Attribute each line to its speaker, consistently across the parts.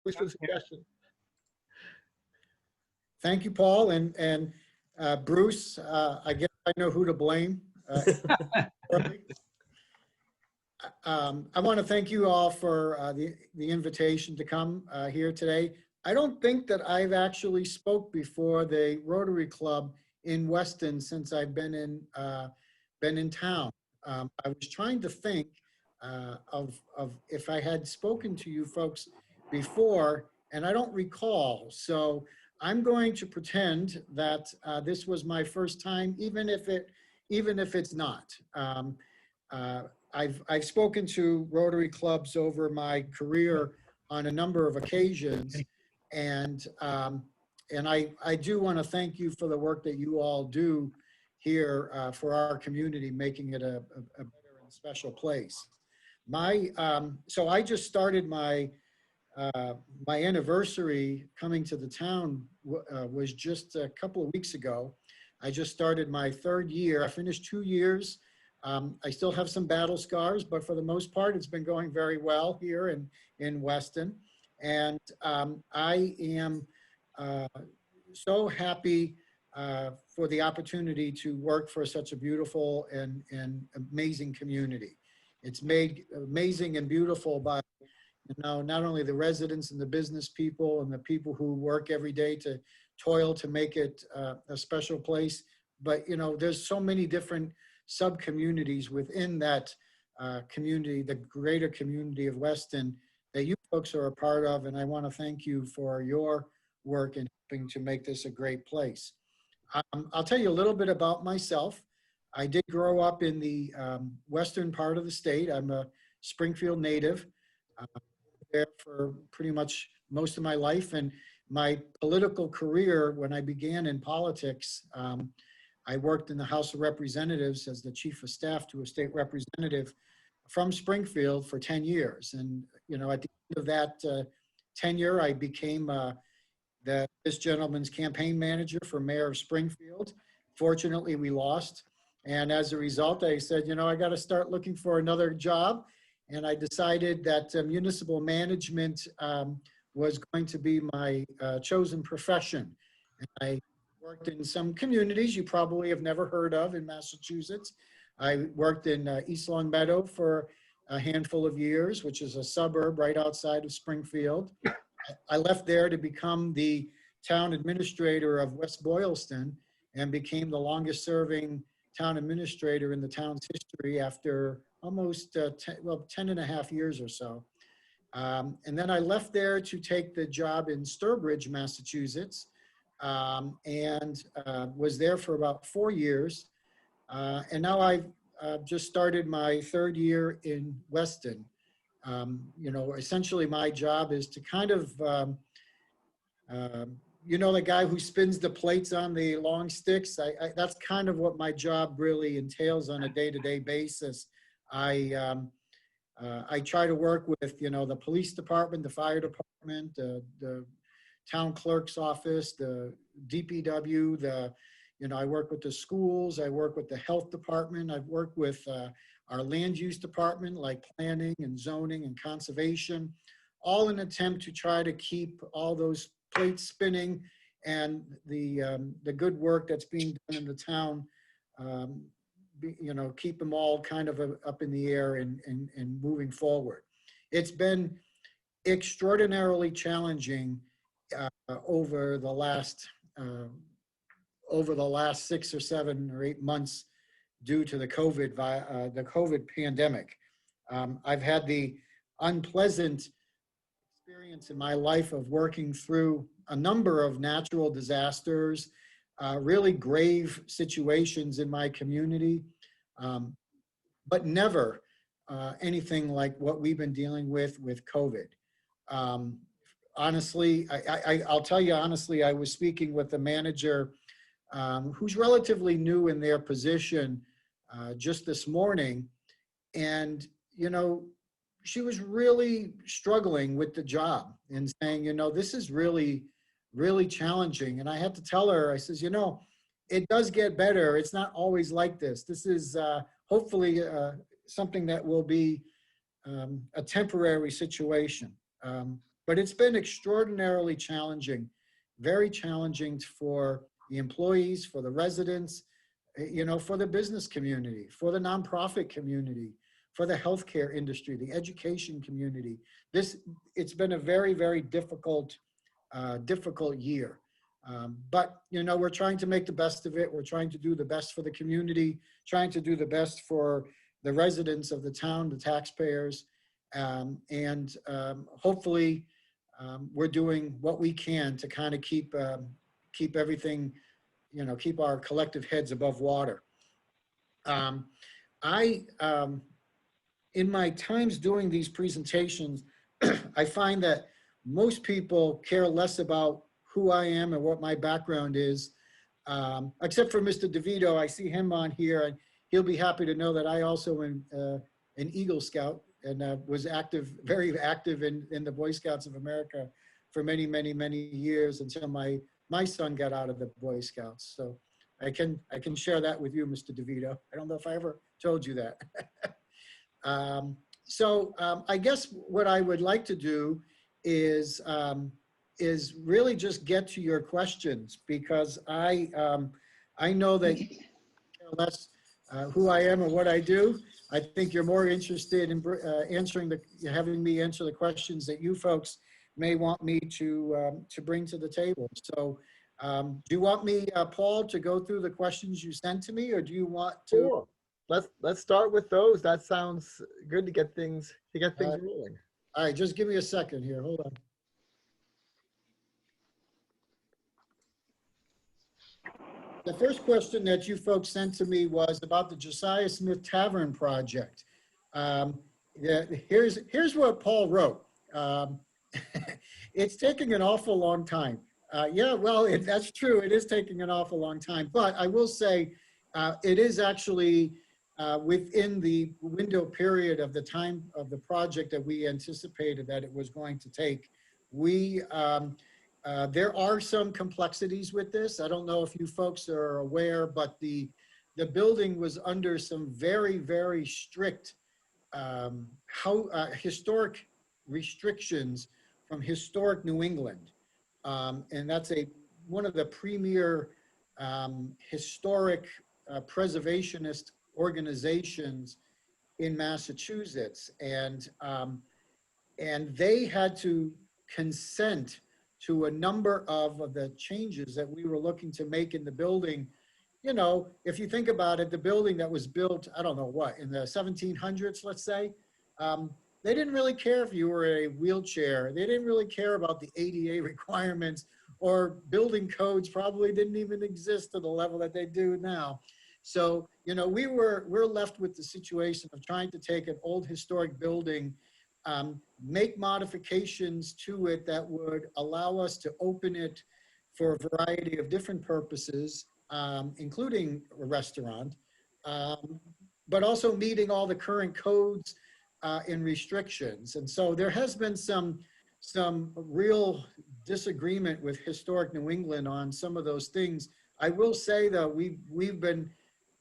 Speaker 1: Thanks for the suggestion.
Speaker 2: Thank you, Paul. And Bruce, I guess I know who to blame. I want to thank you all for the invitation to come here today. I don't think that I've actually spoke before the Rotary Club in Weston since I've been in town. I was trying to think of if I had spoken to you folks before, and I don't recall. So I'm going to pretend that this was my first time, even if it's not. I've spoken to Rotary clubs over my career on a number of occasions, and I do want to thank you for the work that you all do here for our community, making it a better and special place. So I just started my anniversary coming to the town was just a couple of weeks ago. I just started my 3rd year. I finished 2 years. I still have some battle scars, but for the most part, it's been going very well here in Weston. And I am so happy for the opportunity to work for such a beautiful and amazing community. It's made amazing and beautiful by, not only the residents and the business people and the people who work every day to toil to make it a special place, but there's so many different sub-communities within that community, the greater community of Weston, that you folks are a part of, and I want to thank you for your work in helping to make this a great place. I'll tell you a little bit about myself. I did grow up in the western part of the state. I'm a Springfield native. There for pretty much most of my life, and my political career, when I began in politics, I worked in the House of Representatives as the chief of staff to a state representative from Springfield for 10 years. And, at the end of that tenure, I became this gentleman's campaign manager for mayor of Springfield. Fortunately, we lost. And as a result, I said, I got to start looking for another job. And I decided that municipal management was going to be my chosen profession. And I worked in some communities you probably have never heard of in Massachusetts. I worked in East Long Meadow for a handful of years, which is a suburb right outside of Springfield. I left there to become the town administrator of West Boylston and became the longest serving town administrator in the town's history after almost 10 and a half years or so. And then I left there to take the job in Sturbridge, Massachusetts, and was there for about 4 years. And now I've just started my 3rd year in Weston. Essentially my job is to kind of, the guy who spins the plates on the long sticks. That's kind of what my job really entails on a day-to-day basis. I try to work with, the police department, the fire department, the town clerk's office, the DPW, I work with the schools, I work with the health department, I've worked with our land use department, like planning and zoning and conservation, all in an attempt to try to keep all those plates spinning and the good work that's being done in the town, keep them all kind of up in the air and moving forward. It's been extraordinarily challenging over the last 6 or 7 or 8 months due to the COVID pandemic. I've had the unpleasant experience in my life of working through a number of natural disasters, really grave situations in my community, but never anything like what we've been dealing with COVID. Honestly, I'll tell you honestly, I was speaking with a manager who's relatively new in their position just this morning. And, she was really struggling with the job and saying, this is really, really challenging. And I had to tell her, I says, it does get better. It's not always like this. This is hopefully something that will be a temporary situation. but it's been extraordinarily challenging, very challenging for the employees, for the residents, for the business community, for the nonprofit community, for the healthcare industry, the education community. It's been a very, very difficult year. But, we're trying to make the best of it. We're trying to do the best for the community, trying to do the best for the residents of the town, the taxpayers. And hopefully we're doing what we can to kind of keep everything, keep our collective heads above water. In my times doing these presentations, I find that most people care less about who I am and what my background is, except for Mr. DeVito. I see him on here, and he'll be happy to know that I also am an Eagle Scout and was very active in the Boy Scouts of America for many, many, many years until my son got out of the Boy Scouts. So I can share that with you, Mr. DeVito. I don't know if I ever told you that. I guess what I would like to do is really just get to your questions, because I know that you care less who I am and what I do. I think you're more interested in having me answer the questions that you folks may want me to bring to the table. So do you want me, Paul, to go through the questions you sent to me, or do you want to?
Speaker 1: Sure. Let's start with those. That sounds good to get things rolling.
Speaker 2: All right, just give me a second here. Hold on. The first question that you folks sent to me was about the Josiah Smith Tavern project. Here's what Paul wrote. It's taking an awful long time. Yeah, well, that's true. It is taking an awful long time. But I will say it is actually within the window period of the time of the project that we anticipated that it was going to take. There are some complexities with this. I don't know if you folks are aware, but the building was under some very, very strict historic restrictions from Historic New England. And that's one of the premier historic preservationist organizations in Massachusetts. And they had to consent to a number of the changes that we were looking to make in the building. If you think about it, the building that was built, I don't know what, in the 1700s, let's say, they didn't really care if you were a wheelchair. They didn't really care about the ADA requirements, or building codes probably didn't even exist to the level that they do now. So, we're left with the situation of trying to take an old historic building, make modifications to it that would allow us to open it for a variety of different purposes, including a restaurant, but also meeting all the current codes and restrictions. And so there has been some real disagreement with Historic New England on some of those things. I will say that we've been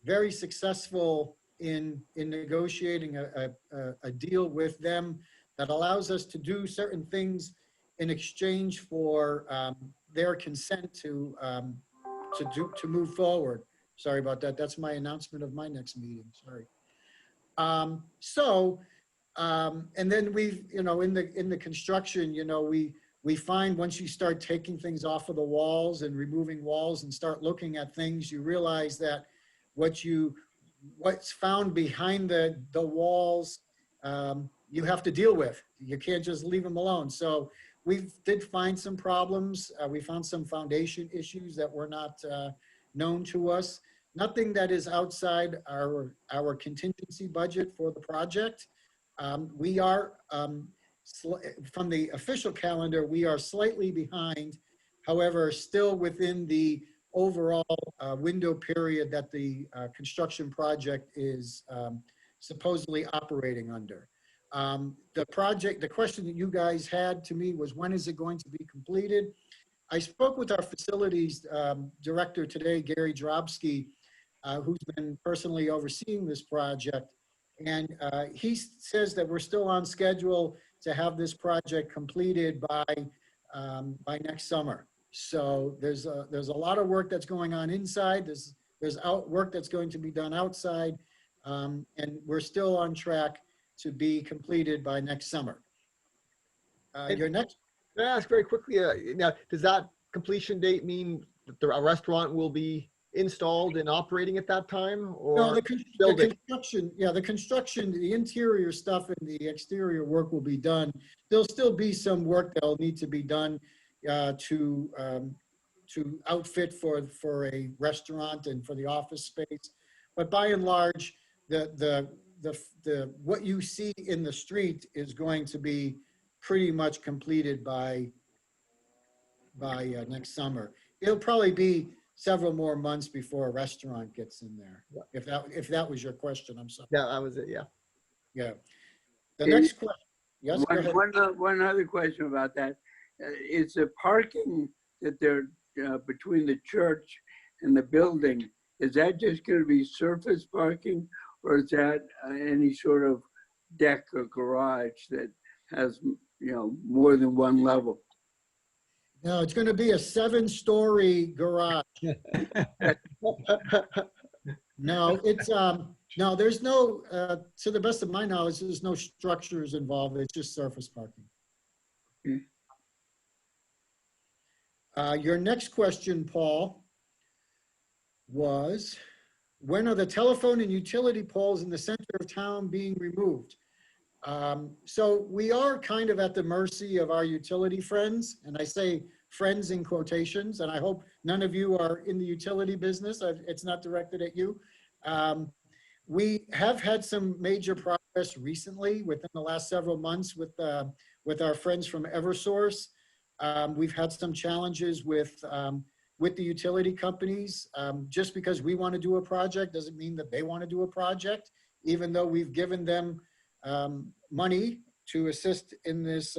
Speaker 2: very successful in negotiating a deal with them that allows us to do certain things in exchange for their consent to move forward. Sorry about that. That's my announcement of my next meeting. Sorry. And then we've, in the construction, we find once you start taking things off of the walls and removing walls and start looking at things, you realize that what's found behind the walls, you have to deal with. You can't just leave them alone. So we did find some problems. We found some foundation issues that were not known to us. Nothing that is outside our contingency budget for the project. We are, from the official calendar, we are slightly behind, however, still within the overall window period that the construction project is supposedly operating under. The question that you guys had to me was, when is it going to be completed? I spoke with our facilities director today, Gary Drobsky, who's been personally overseeing this project. And he says that we're still on schedule to have this project completed by next summer. So there's a lot of work that's going on inside. There's work that's going to be done outside, and we're still on track to be completed by next summer. Your next.
Speaker 1: Can I ask very quickly, now, does that completion date mean that a restaurant will be installed and operating at that time, or
Speaker 2: No, the construction, yeah, the construction, the interior stuff and the exterior work will be done. There'll still be some work that'll need to be done to outfit for a restaurant and for the office space. But by and large, what you see in the street is going to be pretty much completed by next summer. It'll probably be several more months before a restaurant gets in there.
Speaker 1: Yeah.
Speaker 2: If that was your question, I'm sorry.
Speaker 1: Yeah, that was it. Yeah.
Speaker 2: Yeah. The next question. Yes, go ahead.
Speaker 3: One other question about that. Is the parking that they're between the church and the building, is that just going to be surface parking, or is that any sort of deck or garage that has, more than one level?
Speaker 2: No, it's going to be a 7-story garage. No, it's no, there's no, to the best of my knowledge, there's no structures involved. It's just surface parking. Your next question, Paul, was, when are the telephone and utility poles in the center of town being removed? So we are kind of at the mercy of our utility friends, and I say friends in quotations, and I hope none of you are in the utility business. It's not directed at you. We have had some major progress recently within the last several months with our friends from Eversource. We've had some challenges with the utility companies. Just because we want to do a project doesn't mean that they want to do a project, even though we've given them money to assist in this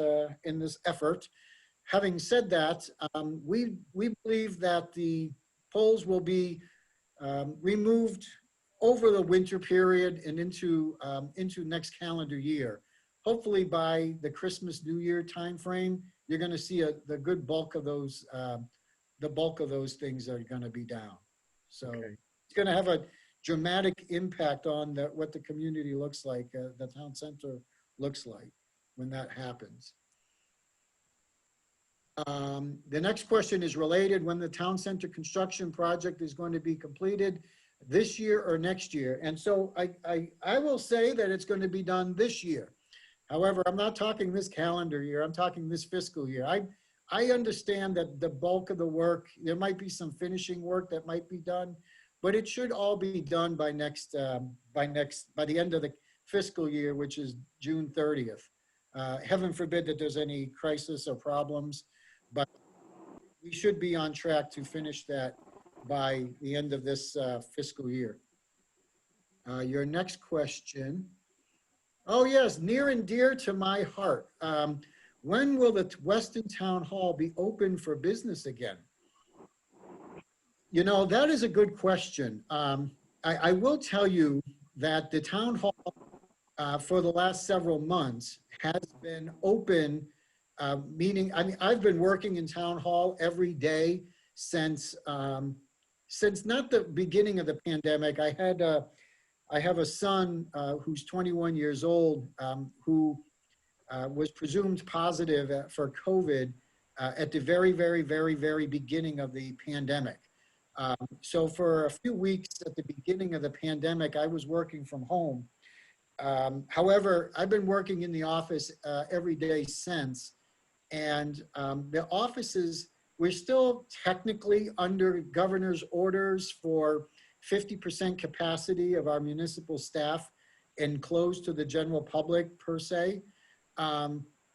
Speaker 2: effort. Having said that, we believe that the poles will be removed over the winter period and into next calendar year. Hopefully by the Christmas New Year timeframe, you're going to see the good bulk of those. The bulk of those things are going to be down. So okay. It's going to have a dramatic impact on what the community looks like, the town center looks like when that happens. The next question is related: when the town center construction project is going to be completed, this year or next year? And so I will say that it's going to be done this year. However, I'm not talking this calendar year, I'm talking this fiscal year. I understand that the bulk of the work, there might be some finishing work that might be done, but it should all be done by the end of the fiscal year, which is June 30th. Heaven forbid that there's any crisis or problems, but we should be on track to finish that by the end of this fiscal year. Your next question. Oh yes, near and dear to my heart. When will the Weston Town Hall be open for business again? You know, that is a good question. I will tell you that the town hall for the last several months has been open, meaning, I mean, I've been working in town hall every day since not the beginning of the pandemic. I have a son who's 21 years old who was presumed positive for COVID at the very beginning of the pandemic. So for a few weeks at the beginning of the pandemic, I was working from home. However, I've been working in the office every day since, and the offices, we're still technically under governor's orders for 50% capacity of our municipal staff and closed to the general public per se.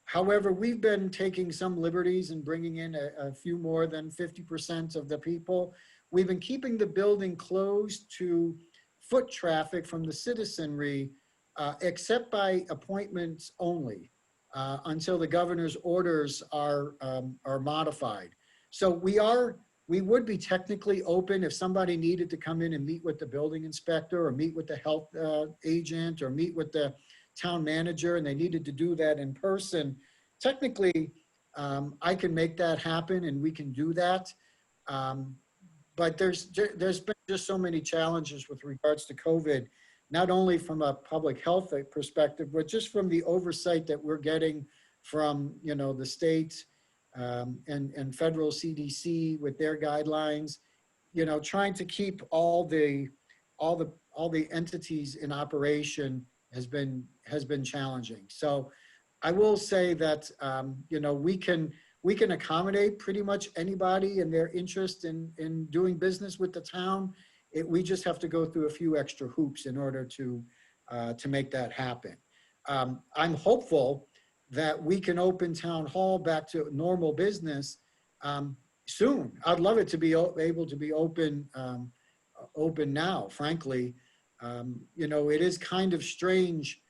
Speaker 2: However, we've been taking some liberties and bringing in a few more than 50% of the people. We've been keeping the building closed to foot traffic from the citizenry, except by appointments only, until the governor's orders are modified. So we would be technically open if somebody needed to come in and meet with the building inspector or meet with the health agent or meet with the town manager and they needed to do that in person, technically, I can make that happen and we can do that. But there's been just so many challenges with regards to COVID, not only from a public health perspective, but just from the oversight that we're getting from, you know, the state and federal CDC with their guidelines, you know, trying to keep all the entities in operation has been challenging. So I will say that, you know, we can accommodate pretty much anybody and their interest in doing business with the town. We just have to go through a few extra hoops in order to make that happen. I'm hopeful that we can open town hall back to normal business soon. I'd love it to be able to be open now, frankly. You know, it is kind of strange.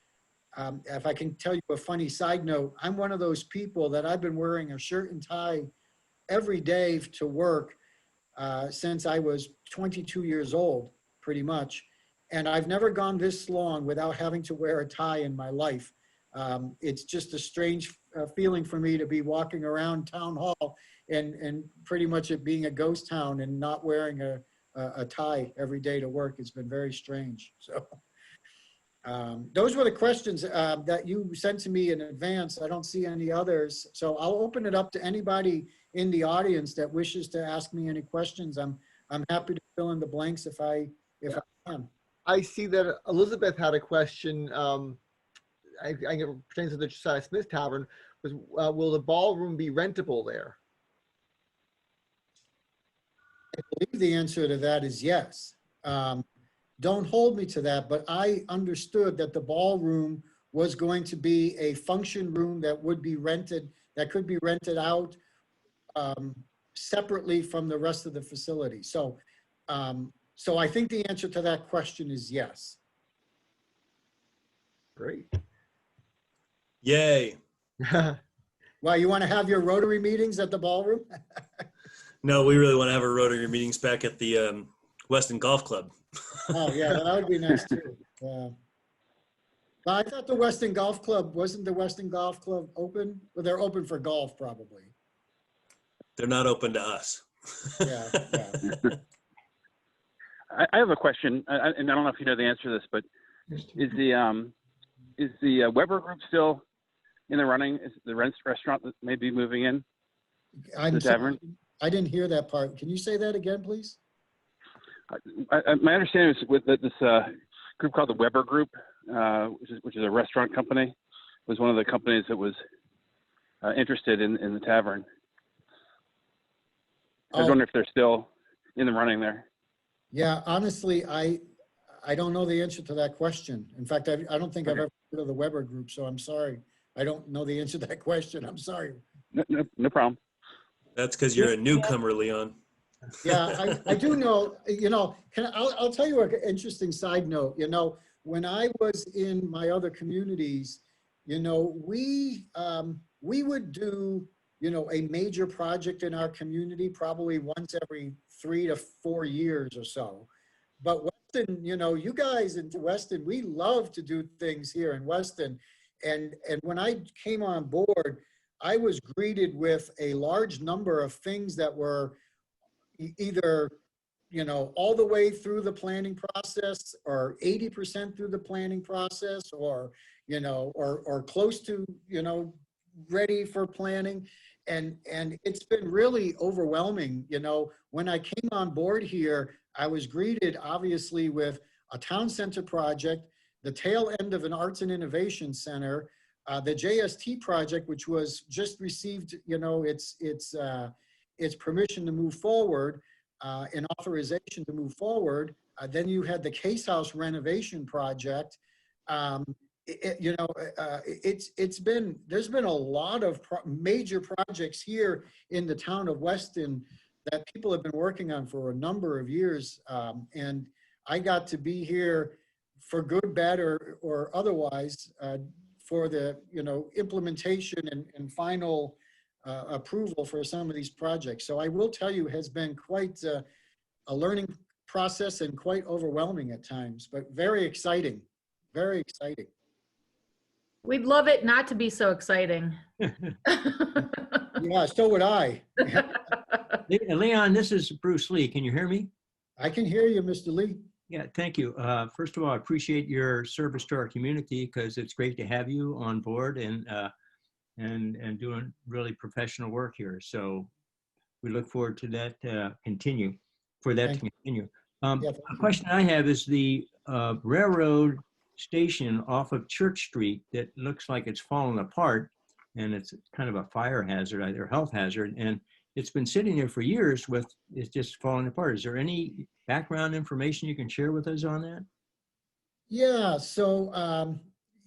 Speaker 2: If I can tell you a funny side note, I'm one of those people that I've been wearing a shirt and tie every day to work since I was 22 years old, pretty much. And I've never gone this long without having to wear a tie in my life. It's just a strange feeling for me to be walking around town hall and pretty much it being a ghost town and not wearing a tie every day to work. It's been very strange. So those were the questions that you sent to me in advance. I don't see any others. So I'll open it up to anybody in the audience that wishes to ask me any questions. I'm happy to fill in the blanks if I can.
Speaker 1: I see that Elizabeth had a question. I think it pertains to the Josiah Smith Tavern. Was will the ballroom be rentable there?
Speaker 2: I believe the answer to that is yes. Don't hold me to that, but I understood that the ballroom was going to be a function room that would be rented, that could be rented out separately from the rest of the facility. So, so I think the answer to that question is yes.
Speaker 1: Great.
Speaker 4: Yay.
Speaker 2: Well, you want to have your Rotary meetings at the ballroom?
Speaker 4: No, we really want to have our Rotary meetings back at the Weston Golf Club.
Speaker 2: Oh, yeah, that would be nice too. Yeah. But I thought the Weston Golf Club, wasn't the Weston Golf Club open? Well, they're open for golf probably.
Speaker 4: They're not open to us.
Speaker 2: Yeah, yeah.
Speaker 5: I have a question, and I don't know if you know the answer to this, but is the Weber Group still in the running? Is the restaurant that may be moving in?
Speaker 2: I'm
Speaker 5: The tavern?
Speaker 2: sorry, I didn't hear that part. Can you say that again, please?
Speaker 5: My understanding is with this group called the Weber Group, which is a restaurant company, was one of the companies that was interested in the tavern. I was wondering if they're still in the running there.
Speaker 2: Yeah, honestly, I don't know the answer to that question. In fact, I don't think I've ever heard of the Weber Group, so I'm sorry. I don't know the answer to that question. I'm sorry.
Speaker 5: No problem.
Speaker 4: That's because you're a newcomer, Leon.
Speaker 2: Yeah, I do know, you know, I'll tell you an interesting side note. You know, when I was in my other communities, you know, we would do, you know, a major project in our community probably once every 3 to 4 years or so. But Weston, you know, you guys in Weston, we love to do things here in Weston. And when I came on board, I was greeted with a large number of things that were either, you know, all the way through the planning process or 80% through the planning process or, you know, or close to, you know, ready for planning. And it's been really overwhelming. You know, when I came on board here, I was greeted obviously with a town center project, the tail end of an arts and innovation center, the JST project, which was just received, you know, its permission to move forward, an authorization to move forward. Then you had the Case House renovation project. You know, there's been a lot of major projects here in the town of Weston that people have been working on for a number of years. And I got to be here for good, bad, or otherwise for the, you know, implementation and final approval for some of these projects. So I will tell you, has been quite a learning process and quite overwhelming at times, but very exciting, very exciting.
Speaker 6: We'd love it not to be so exciting.
Speaker 2: Yeah, so would I.
Speaker 7: Leon, this is Bruce Lee. Can you hear me?
Speaker 2: I can hear you, Mr. Lee.
Speaker 7: Yeah, thank you. First of all, I appreciate your service to our community because it's great to have you on board and doing really professional work here. So we look forward to that continue.
Speaker 2: Thank you.
Speaker 7: Yeah,
Speaker 2: thank
Speaker 7: a question I have is the railroad station off of Church Street that looks like it's fallen apart, and it's kind of a fire hazard or health hazard, and it's been sitting there for years with it's just falling apart. Is there any background information you can share with us on that?
Speaker 2: Yeah, so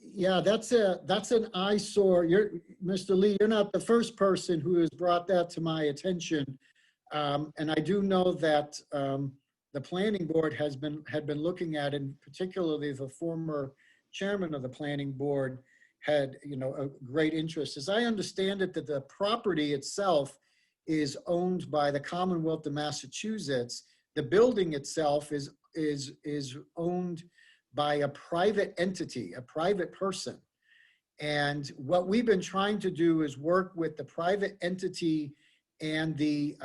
Speaker 2: yeah, that's an eyesore. Mr. Lee, you're not the first person who has brought that to my attention. And I do know that the planning board had been looking at it, and particularly the former chairman of the planning board had, a great interest. As I understand it, that the property itself is owned by the Commonwealth of Massachusetts. The building itself is owned by a private entity, a private person. And what we've been trying to do is work with the private entity and the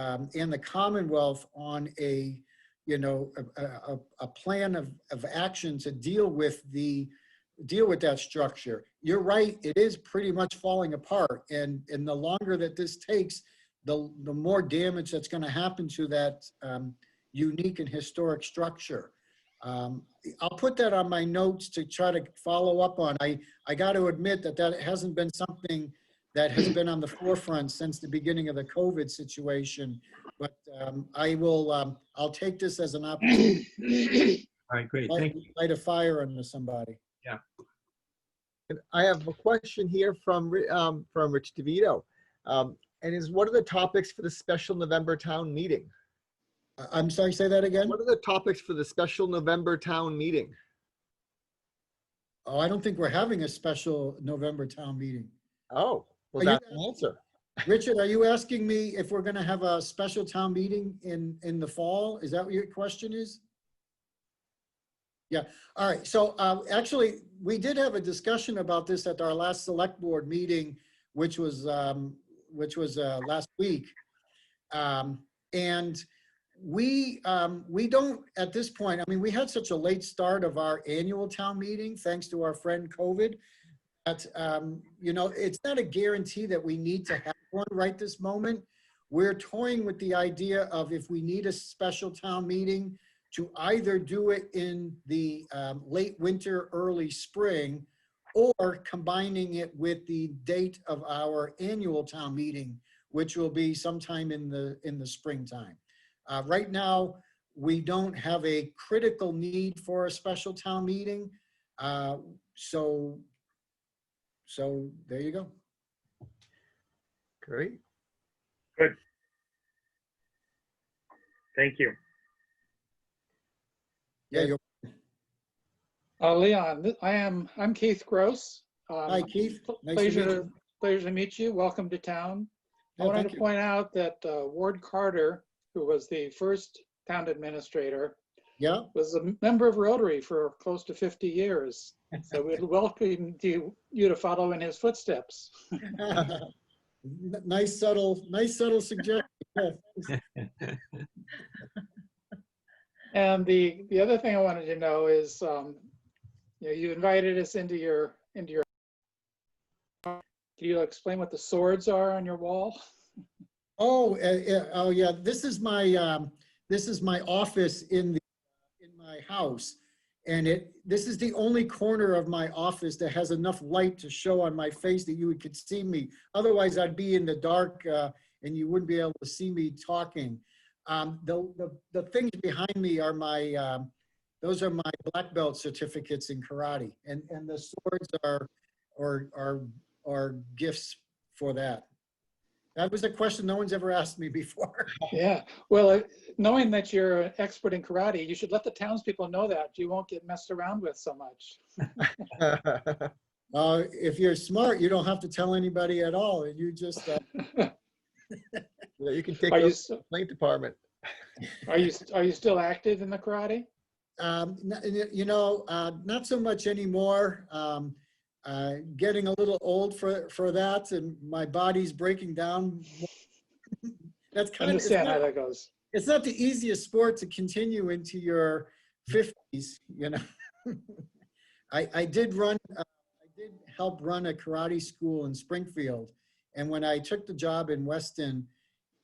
Speaker 2: Commonwealth on a plan of action to deal with that structure. You're right, it is pretty much falling apart. And the longer that this takes, the more damage that's going to happen to that unique and historic structure. I'll put that on my notes to try to follow up on. I got to admit that hasn't been something that has been on the forefront since the beginning of the COVID situation, but I'll take this as an opportunity.
Speaker 7: All right, great, thank you.
Speaker 2: Light a fire under somebody.
Speaker 7: Yeah.
Speaker 1: And I have a question here from Rich DeVito. And is what are the topics for the special November town meeting?
Speaker 2: I'm sorry, say that again?
Speaker 1: What are the topics for the special November town meeting?
Speaker 2: Oh, I don't think we're having a special November town meeting.
Speaker 1: Oh, well,
Speaker 2: Are
Speaker 1: that's
Speaker 2: you-
Speaker 1: an answer.
Speaker 2: Richard, are you asking me if we're going to have a special town meeting in the fall? Is that what your question is? Yeah, all right. So actually, we did have a discussion about this at our last select board meeting, which was last week. And we don't, at this point, I mean, we had such a late start of our annual town meeting, thanks to our friend COVID, that, it's not a guarantee that we need to have one right this moment. We're toying with the idea of if we need a special town meeting to either do it in the late winter, early spring, or combining it with the date of our annual town meeting, which will be sometime in the springtime. Right now, we don't have a critical need for a special town meeting. So there you go.
Speaker 1: Great.
Speaker 8: Good. Thank you.
Speaker 2: Yeah, you're,
Speaker 9: Leon, I'm Keith Gross.
Speaker 2: hi, Keith. Nice to meet you.
Speaker 9: Pleasure to meet you. Welcome to town. I
Speaker 2: Yeah,
Speaker 9: wanted
Speaker 2: thank
Speaker 9: to
Speaker 2: you.
Speaker 9: point out that Ward Carter, who was the first town administrator,
Speaker 2: Yeah,
Speaker 9: was a member of Rotary for close to 50 years. So we'd welcome you to follow in his footsteps.
Speaker 2: nice subtle suggestion. Yeah.
Speaker 9: And the other thing I wanted to know is, you invited us into your. Can you explain what the swords are on your wall?
Speaker 2: Oh, yeah. This is my office in my house, and this is the only corner of my office that has enough light to show on my face that you could see me. Otherwise, I'd be in the dark, and you wouldn't be able to see me talking. The things behind me are those are my black belt certificates in karate, and the swords are gifts for that. That was a question no one's ever asked me before.
Speaker 9: Yeah, well, knowing that you're an expert in karate, you should let the townspeople know that. You won't get messed around with so much.
Speaker 2: If you're smart, you don't have to tell anybody at all, and you just.
Speaker 1: Yeah, you can take
Speaker 9: Are you
Speaker 1: those to the complaint department.
Speaker 9: Are you still active in the karate?
Speaker 2: Not so much anymore. getting a little old for that, and my body's breaking down. That's
Speaker 9: I
Speaker 2: kind of,
Speaker 9: understand how that goes.
Speaker 2: it's not the easiest sport to continue into your 50s, you know. I did help run a karate school in Springfield. And when I took the job in Weston,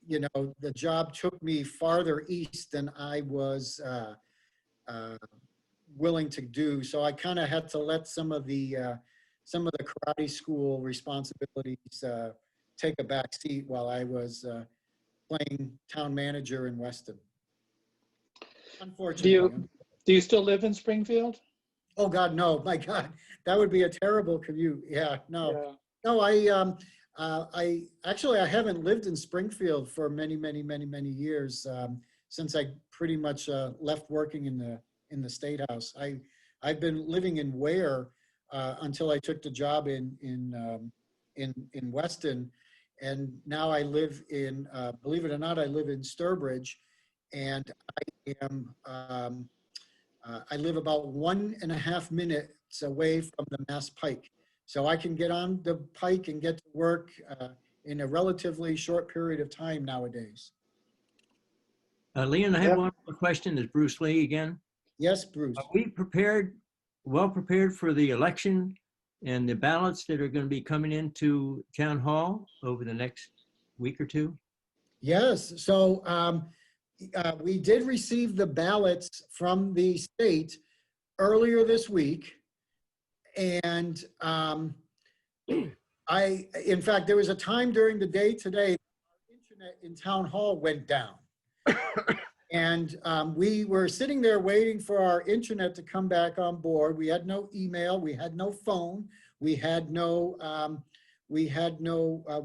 Speaker 2: you know, the job took me farther east than I was willing to do. So I kind of had to let some of the karate school responsibilities take a back seat while I was playing town manager in Weston. Unfortunately.
Speaker 9: Do you still live in Springfield?
Speaker 2: Oh God, no! My God, that would be a terrible commute. Yeah, no,
Speaker 9: Yeah.
Speaker 2: no. I actually I haven't lived in Springfield for many years since I pretty much left working in the State House. I've been living in Ware until I took the job in Weston, and now I live in believe it or not, I live in Sturbridge, and I am. I live about 1.5 minutes away from the Mass Pike. So I can get on the Pike and get to work in a relatively short period of time nowadays.
Speaker 7: Leon, I have
Speaker 9: Yep.
Speaker 7: one more question. Is Bruce Lee again?
Speaker 2: Yes, Bruce.
Speaker 7: Are we well prepared for the election and the ballots that are going to be coming into town hall over the next week or two?
Speaker 2: Yes, so we did receive the ballots from the state earlier this week. And in fact, there was a time during the day today, our internet in town hall went down. And we were sitting there waiting for our internet to come back on board. We had no email, we had no phone, we had no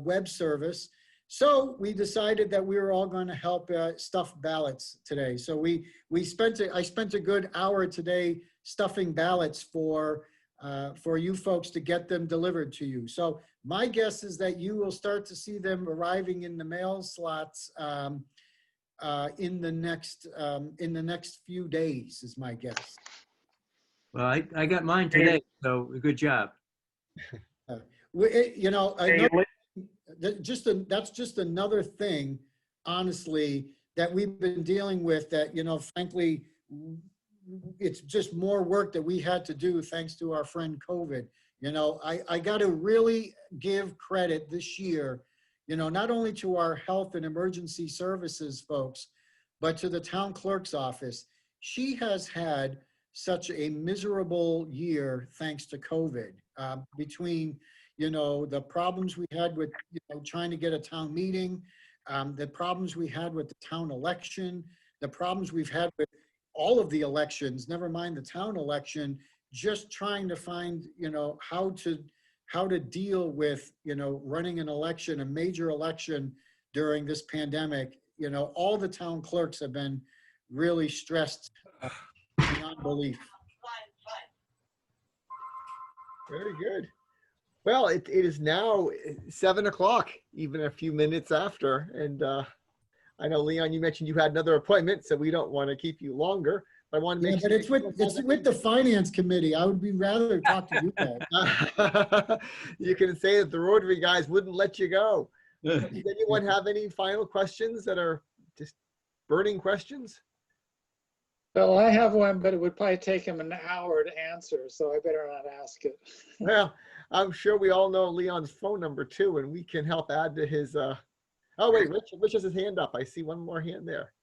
Speaker 2: web service. So we decided that we were all going to help stuff ballots today. So I spent a good hour today stuffing ballots for you folks to get them delivered to you. So my guess is that you will start to see them arriving in the mail slots in the next few days, is my guess.
Speaker 7: Well, I got mine today, so good job.
Speaker 2: You know,
Speaker 8: Hey,
Speaker 2: that's just another thing, honestly, that we've been dealing with that, you know, frankly, it's just more work that we had to do thanks to our friend COVID. You know, I got to really give credit this year, you know, not only to our health and emergency services folks, but to the town clerk's office. She has had such a miserable year thanks to COVID, between, you know, the problems we had with, you know, trying to get a town meeting, the problems we had with the town election, the problems we've had with all of the elections, never mind the town election, just trying to find, you know, how to deal with, you know, running an election, a major election during this pandemic. You know, all the town clerks have been really stressed beyond belief.
Speaker 1: Very good. Well, it is now 7 o'clock, even a few minutes after. And I know, Leon, you mentioned you had another appointment, so we don't want to keep you longer. But I want to
Speaker 2: Yeah,
Speaker 1: make
Speaker 2: but it's with the finance committee. I would be rather talk to you guys.
Speaker 1: You can say that the Rotary guys wouldn't let you go. Does anyone have any final questions that are just burning questions?
Speaker 9: Well, I have one, but it would probably take him an hour to answer, so I better not ask it.
Speaker 1: Well, I'm sure we all know Leon's phone number too, and we can help add to his. Oh wait, Rich has his hand up. I see one more hand there.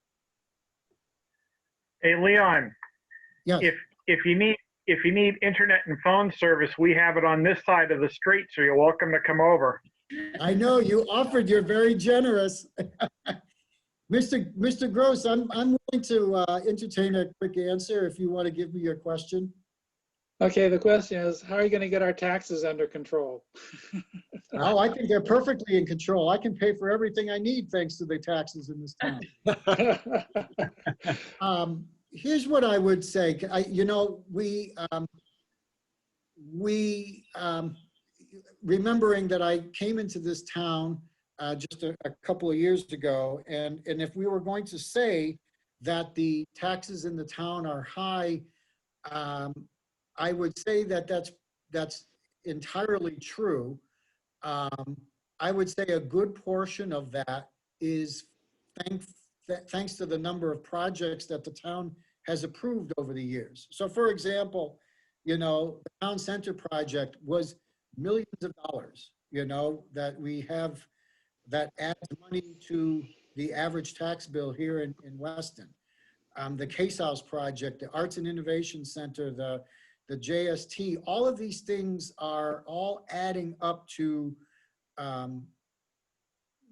Speaker 8: Hey, Leon,
Speaker 2: Yes.
Speaker 8: if you need internet and phone service, we have it on this side of the street, so you're welcome to come over.
Speaker 2: I know you offered. You're very generous. Mr. Gross, I'm willing to entertain a quick answer if you want to give me your question.
Speaker 9: Okay, the question is, how are you going to get our taxes under control?
Speaker 2: Oh, I think they're perfectly in control. I can pay for everything I need thanks to the taxes in this town. Here's what I would say. You know, remembering that I came into this town just a couple of years ago, and if we were going to say that the taxes in the town are high, I would say that that's entirely true. I would say a good portion of that is thanks to the number of projects that the town has approved over the years. So for example, you know, the town center project was millions of dollars, you know, that we have, that adds money to the average tax bill here in Weston. The Case House project, the Arts and Innovation Center, the JST, all of these things are all adding up to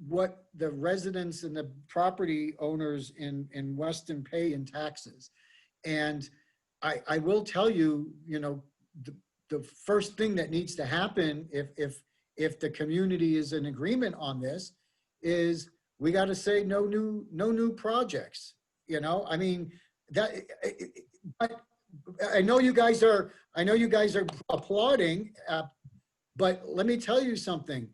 Speaker 2: what the residents and the property owners in Weston pay in taxes. And I will tell you, you know, the first thing that needs to happen if the community is in agreement on this is we got to say no new projects. You know, I mean, that, but I know you guys are applauding, but let me tell you something.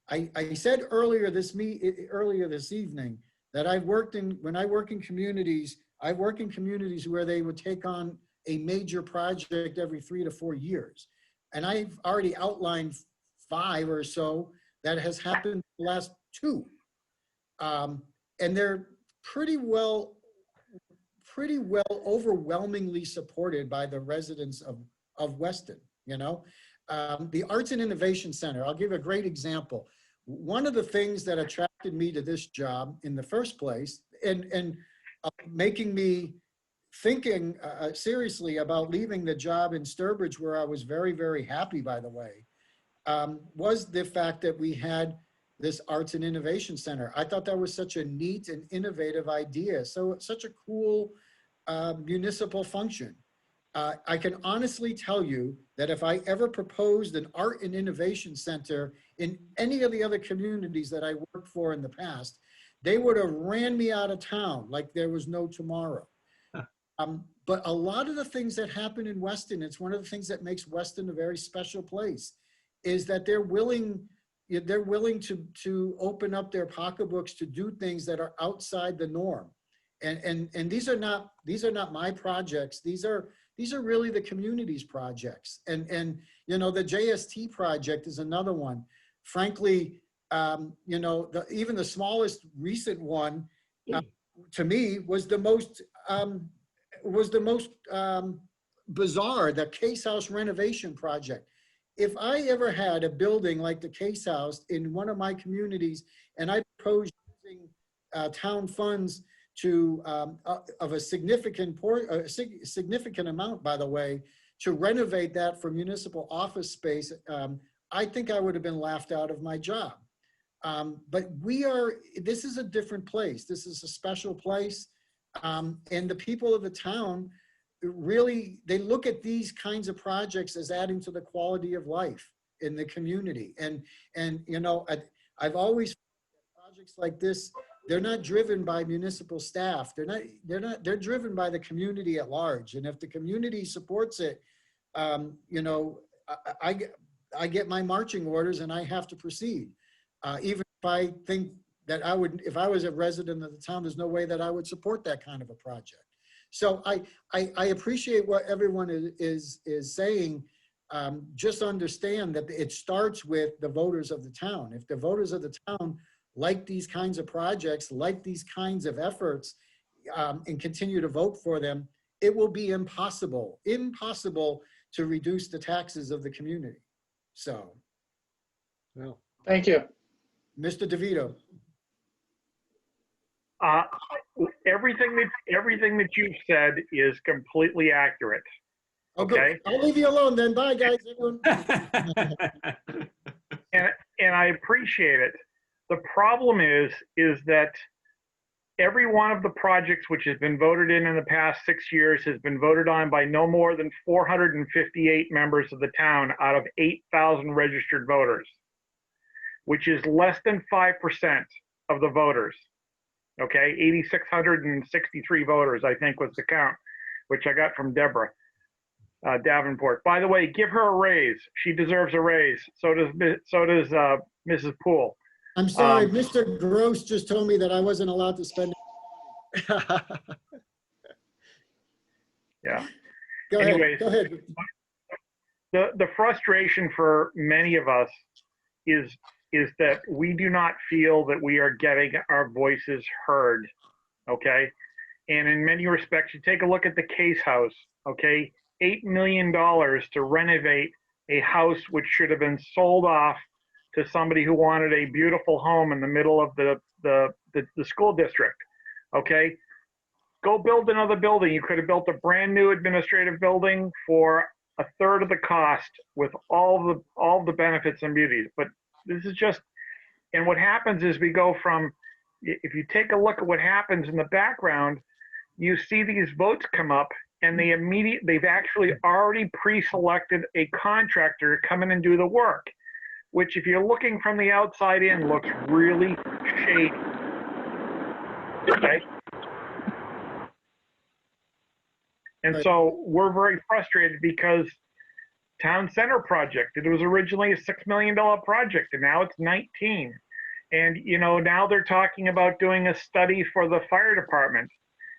Speaker 2: I said earlier this evening that when I work in communities, I work in communities where they would take on a major project every 3 to 4 years. And I've already outlined 5 or so that has happened the last 2. And they're pretty well overwhelmingly supported by the residents of Weston, you know. The Arts and Innovation Center, I'll give a great example. One of the things that attracted me to this job in the first place and making me thinking seriously about leaving the job in Sturbridge, where I was very, very happy, by the way, was the fact that we had this Arts and Innovation Center. I thought that was such a neat and innovative idea. So such a cool municipal function. I can honestly tell you that if I ever proposed an Art and Innovation Center in any of the other communities that I worked for in the past, they would have ran me out of town like there was no tomorrow. But a lot of the things that happen in Weston, it's one of the things that makes Weston a very special place, is that they're willing to open up their pocketbooks to do things that are outside the norm. And these are not my projects. These are really the community's projects. And you know, the JST project is another one. Frankly, you know, even the smallest recent one to me was the most bizarre, the Case House renovation project. If I ever had a building like the Case House in one of my communities and I proposed using town funds to of a significant amount, by the way, to renovate that for municipal office space, I think I would have been laughed out of my job. But this is a different place. This is a special place. And the people of the town really, they look at these kinds of projects as adding to the quality of life in the community. And you know, I've always, projects like this, they're not driven by municipal staff. They're driven by the community at large. And if the community supports it, you know, I get my marching orders and I have to proceed. Even if I think that if I was a resident of the town, there's no way that I would support that kind of a project. So I appreciate what everyone is saying. Just understand that it starts with the voters of the town. If the voters of the town like these kinds of projects, like these kinds of efforts, and continue to vote for them, it will be impossible to reduce the taxes of the community. So,
Speaker 1: Well,
Speaker 9: Thank you.
Speaker 2: Mr. DeVito.
Speaker 8: Everything that you've said is completely accurate.
Speaker 2: Oh,
Speaker 8: Okay.
Speaker 2: good. I'll leave you alone then. Bye, guys. Everyone.
Speaker 8: And I appreciate it. The problem is that every one of the projects which has been voted in the past 6 years has been voted on by no more than 458 members of the town out of 8,000 registered voters, which is less than 5% of the voters. Okay, 8,663 voters, I think, was the count, which I got from Deborah Davenport. By the way, give her a raise. She deserves a raise. So does Mrs. Poole.
Speaker 2: I'm sorry, Mr. Gross just told me that I wasn't allowed to spend.
Speaker 8: Yeah.
Speaker 2: Go
Speaker 8: Anyways,
Speaker 2: ahead.
Speaker 8: the frustration for many of us is that we do not feel that we are getting our voices heard. Okay. And in many respects, you take a look at the Case House, okay? $8 million to renovate a house which should have been sold off to somebody who wanted a beautiful home in the middle of the school district, okay? Go build another building. You could have built a brand new administrative building for a third of the cost with all the benefits and beauties. But this is just, and what happens is we go from, if you take a look at what happens in the background, you see these votes come up and they've actually already pre-selected a contractor to come in and do the work, which if you're looking from the outside in looks really shady. Okay. And so we're very frustrated because Town Center project, it was originally a $6 million project and now it's 19. And, you know, now they're talking about doing a study for the fire department.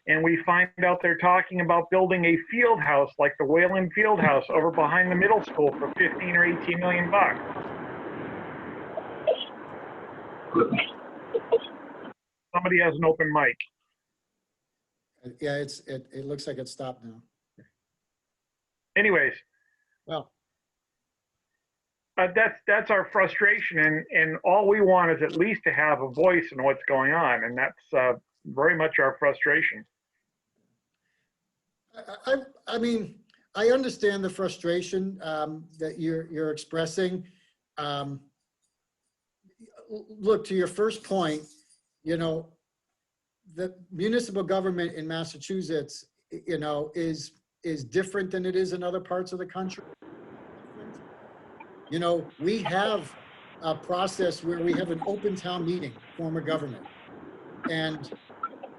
Speaker 8: And we find out they're talking about building a field house like the Wayland Field House over behind the middle school for 15 or 18 million bucks. Somebody has an open mic.
Speaker 2: Yeah, it looks like it stopped now.
Speaker 8: Anyways,
Speaker 1: Well,
Speaker 8: that's our frustration, and all we want is at least to have a voice in what's going on, and that's very much our frustration.
Speaker 2: I mean, I understand the frustration that you're expressing. Look, to your first point, you know, the municipal government in Massachusetts, you know, is different than it is in other parts of the country. You know, we have a process where we have an open town meeting, form of government. And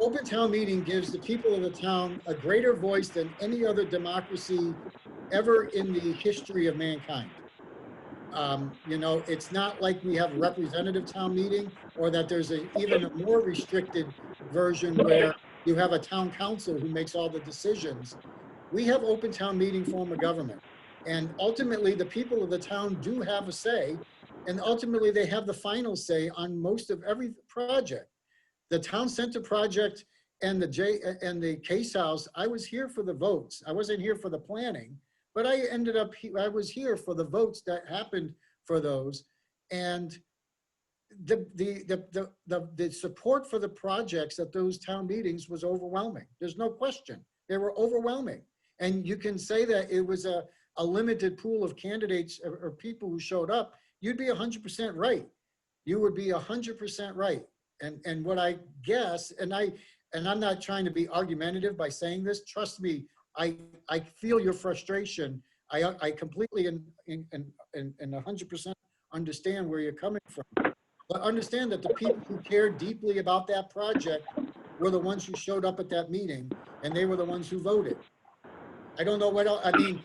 Speaker 2: open town meeting gives the people of the town a greater voice than any other democracy ever in the history of mankind. You know, it's not like we have a representative town meeting or that there's even a more restricted version where you have a town council who makes all the decisions. We have open town meeting form of government. And ultimately, the people of the town do have a say, and ultimately they have the final say on most of every project. The town center project and the Case House, I was here for the votes. I wasn't here for the planning, but I was here for the votes that happened for those. And the support for the projects at those town meetings was overwhelming. There's no question. They were overwhelming. And you can say that it was a limited pool of candidates or people who showed up. You'd be 100% right. You would be 100% right. And what I guess, and I'm not trying to be argumentative by saying this, trust me, I feel your frustration. I completely and 100% understand where you're coming from. But understand that the people who cared deeply about that project were the ones who showed up at that meeting, and they were the ones who voted. I don't know what else, I mean,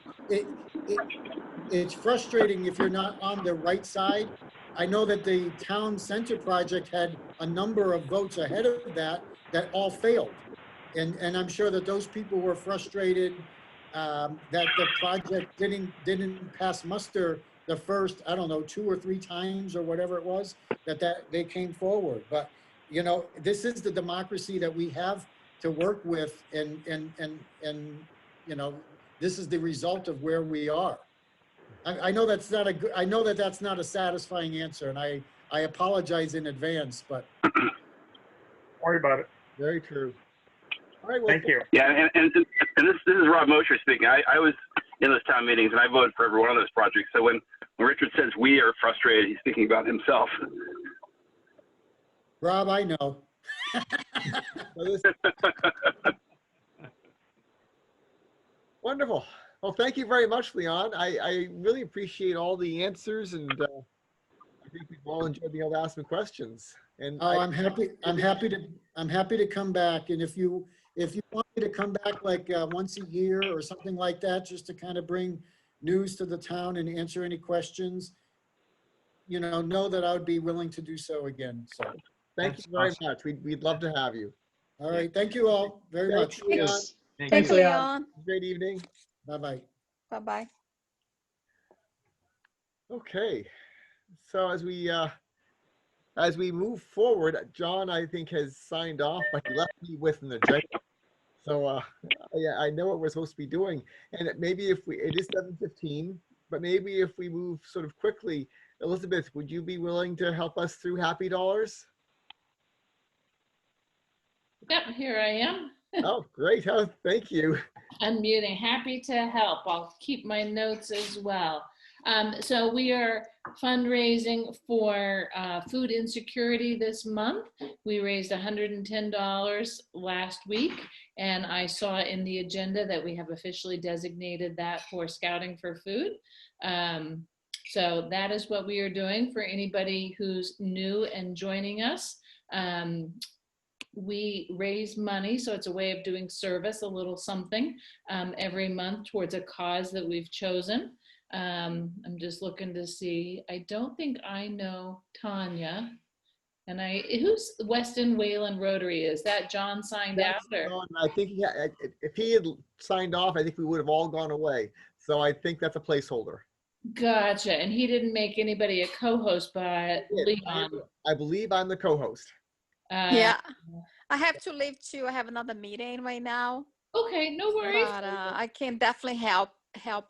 Speaker 2: it's frustrating if you're not on the right side. I know that the town center project had a number of votes ahead of that all failed. And I'm sure that those people were frustrated that the project didn't pass muster the first, I don't know, 2 or 3 times or whatever it was that they came forward. But, you know, this is the democracy that we have to work with, and you know, this is the result of where we are. I know that's not that's not a satisfying answer, and I apologize in advance, but
Speaker 8: don't worry about it.
Speaker 1: very true. All right, well,
Speaker 8: Thank you.
Speaker 5: Yeah, and this is Rob Mosher speaking. I was in those town meetings, and I voted for every one of those projects. So when Richard says we are frustrated, he's speaking about himself.
Speaker 2: Rob, I know.
Speaker 1: Wonderful. Well, thank you very much, Leon. I really appreciate all the answers, and I think we've all enjoyed being able to ask some questions. And
Speaker 2: I'm happy to come back. And if you want me to come back like once a year or something like that, just to kind of bring news to the town and answer any questions, you know that I would be willing to do so again. So
Speaker 1: thank you very much. We'd love to have you.
Speaker 2: all right, thank you all very much.
Speaker 1: Leon.
Speaker 7: Thank
Speaker 9: Thanks,
Speaker 7: you.
Speaker 9: Leon.
Speaker 1: Great evening.
Speaker 2: Bye-bye.
Speaker 10: Bye-bye.
Speaker 1: Okay, so as we move forward, John, I think, has signed off, but he left me with an agenda. So yeah, I know what we're supposed to be doing, and maybe if it is 7:15, but maybe if we move sort of quickly, Elizabeth, would you be willing to help us through Happy Dollars?
Speaker 10: Yep, here I am.
Speaker 1: Oh, great! Oh, thank you.
Speaker 10: Unmuting. Happy to help. I'll keep my notes as well. So we are fundraising for food insecurity this month. We raised $110 last week, and I saw in the agenda that we have officially designated that for Scouting for Food. So that is what we are doing for anybody who's new and joining us. We raise money, so it's a way of doing service, a little something every month towards a cause that we've chosen. I'm just looking to see. I don't think I know Tanya. And who's Weston Wayland Rotary? Is that John signed out? Or?
Speaker 1: John, I think if he had signed off, I think we would have all gone away. So I think that's a placeholder.
Speaker 10: Gotcha. And he didn't make anybody a co-host, but Leon.
Speaker 1: I believe I'm the co-host.
Speaker 11: Yeah, I have to leave too. I have another meeting right now.
Speaker 10: Okay, no worries.
Speaker 11: But I can definitely help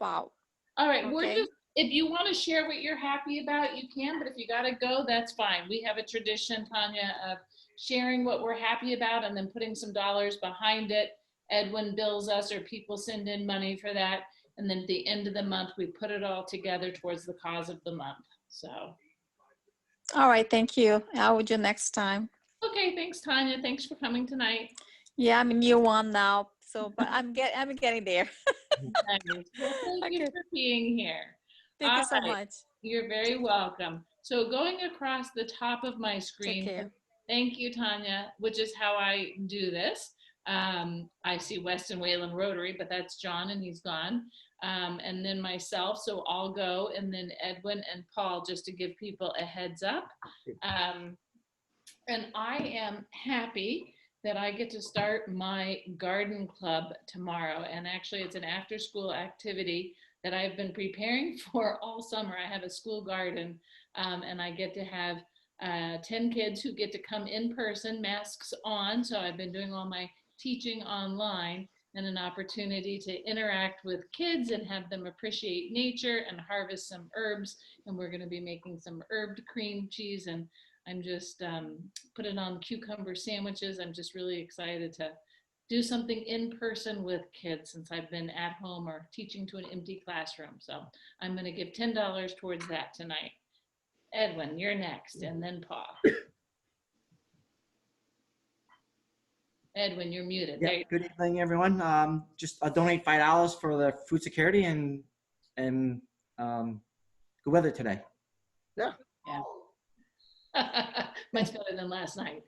Speaker 11: out.
Speaker 10: All right,
Speaker 11: okay.
Speaker 10: We're just, if you want to share what you're happy about, you can, but if you got to go, that's fine. We have a tradition, Tanya, of sharing what we're happy about and then putting some dollars behind it. Edwin bills us or people send in money for that. And then at the end of the month, we put it all together towards the cause of the month. So.
Speaker 11: All right, thank you. I will do next time.
Speaker 10: Okay, thanks, Tanya. Thanks for coming tonight.
Speaker 11: Yeah, I'm a new one now, so but I'm getting there.
Speaker 10: Well, thank you for being here.
Speaker 11: Thank you so much.
Speaker 10: You're very welcome. So going across the top of my screen, thank you, Tanya, which is how I do this. I see Weston Wayland Rotary, but that's John and he's gone. And then myself, so I'll go, and then Edwin and Paul, just to give people a heads up. And I am happy that I get to start my garden club tomorrow. And actually it's an after school activity that I've been preparing for all summer. I have a school garden and I get to have 10 kids who get to come in person, masks on. So I've been doing all my teaching online, and an opportunity to interact with kids and have them appreciate nature and harvest some herbs. And we're going to be making some herbed cream cheese, and I'm just putting on cucumber sandwiches. I'm just really excited to do something in person with kids since I've been at home or teaching to an empty classroom. So I'm going to give $10 towards that tonight. Edwin, you're next, and then Paul. Edwin, you're muted.
Speaker 12: Yeah, good evening, everyone. Just donate $5 for the food security and good weather today.
Speaker 1: Yeah.
Speaker 10: Much better than last night.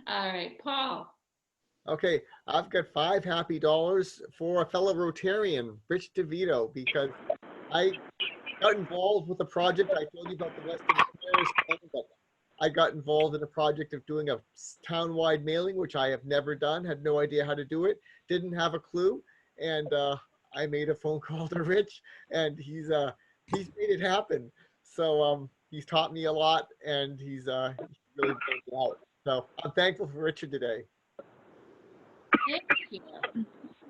Speaker 10: All right, Paul.
Speaker 1: Okay, I've got $5 happy dollars for a fellow Rotarian, Rich DeVito, because I got involved with a project. I told you about the Western Affairs thing, but I got involved in a project of doing a town-wide mailing, which I have never done, had no idea how to do it, didn't have a clue, and I made a phone call to Rich, and he's made it happen. So he's taught me a lot, and he's really built it out. So I'm thankful for Richard today.
Speaker 10: Thank you.